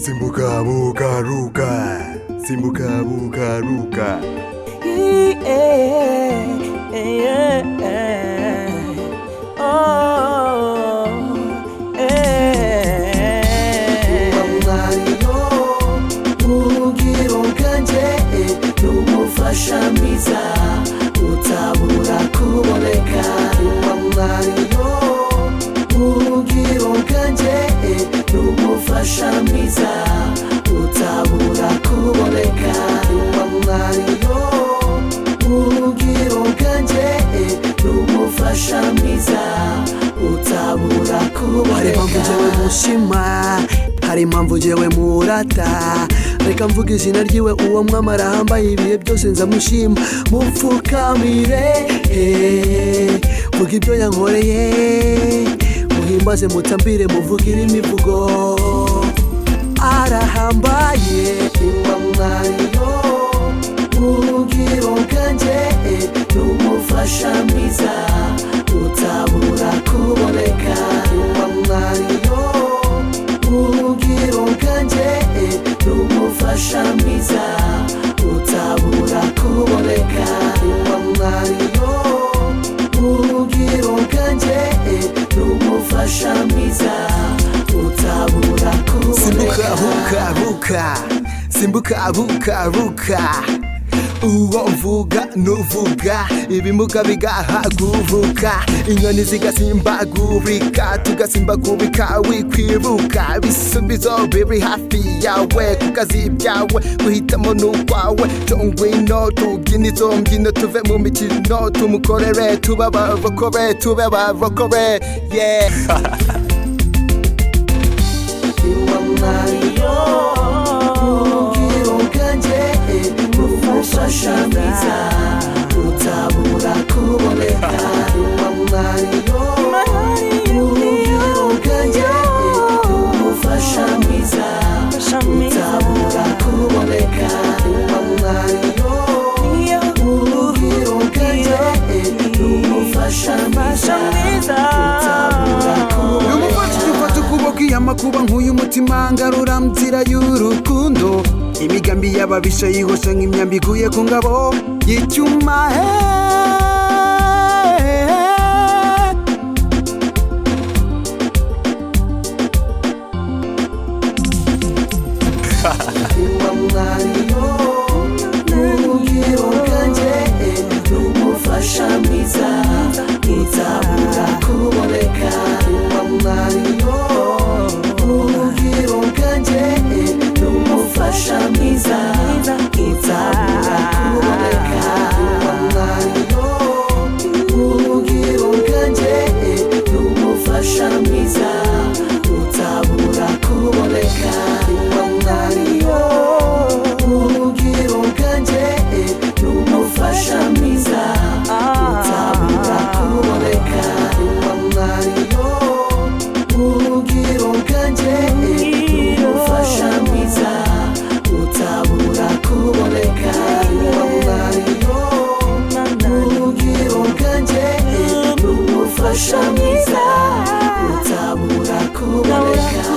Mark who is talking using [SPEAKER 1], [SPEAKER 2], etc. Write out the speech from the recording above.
[SPEAKER 1] Simbuka buka ruka, simbuka buka ruka.
[SPEAKER 2] Umufasha mwiza utabura kuboneka uwa mwariyo ubugiro bwanje umufasha mwiza utabura kuboneka uwa mwariyo ubugiro bwanje umufasha mwiza utabura kuboneka. Hari impamvu jewe mushima, hari impamvu jewe murata, reka mvuga izina ryiwe uwo mwami arahambaye ibihe byose nzamushima. Mupfukamire vuga ibyo yankoreye, muhimbaze mutambire muvugire imivugo. Arahambaye uwa mwariyo ubugiro bwanje n'umufasha mwiza utabura kuboneka uwa mwariyo ubugiro bwanje n'umufasha mwiza utabura kuboneka uwa mwariyo ubugiro bwanje n'umufasha mwiza utabura kuboneka.
[SPEAKER 1] Simbuka buka buka, simbuka buka buka. Uwo mvuga nuvuga, ibimuga bigahaguruka, inyoni zigasimbagurika, tugasimbagurika wikwiruka. Ibisubizo biri hafi yawe, ku kazi byawe guhitamo n'ukwawe. Ngwino tubyine izo mbyino, tuve mu mikino tumukorere, tube abarokore, tube abarokore, yeah.
[SPEAKER 2] Uwa mwariyo ubugiro bwanje n'umufasha mwiza utabura kuboneka uwa mwariyo ubugiro bwanje n'umufasha mwiza utabura kuboneka uwa mwariyo ubugiro bwanje n'umufasha mwiza utabura kuboneka.
[SPEAKER 3] Amakuba nk'uyu mutima ngarura nzira y'urukundo, imigambi y'ababisha yihosha nk'imyambi iguye ku ngabo y'icyuma.
[SPEAKER 2] Uwa mwariyo ubugiro bwanje n'umufasha mwiza utabura kuboneka uwa mwariyo ubugiro bwanje n'umufasha mwiza utabura kuboneka uwa mwariyo ubugiro bwanje n'umufasha mwiza utabura kuboneka uwa mwariyo ubugiro bwanje n'umufasha mwiza utabura kuboneka uwa mwariyo ubugiro bwanje n'umufasha mwiza utabura kuboneka uwa mwariyo ubugiro bwanje n'umufasha mwiza utabura kuboneka.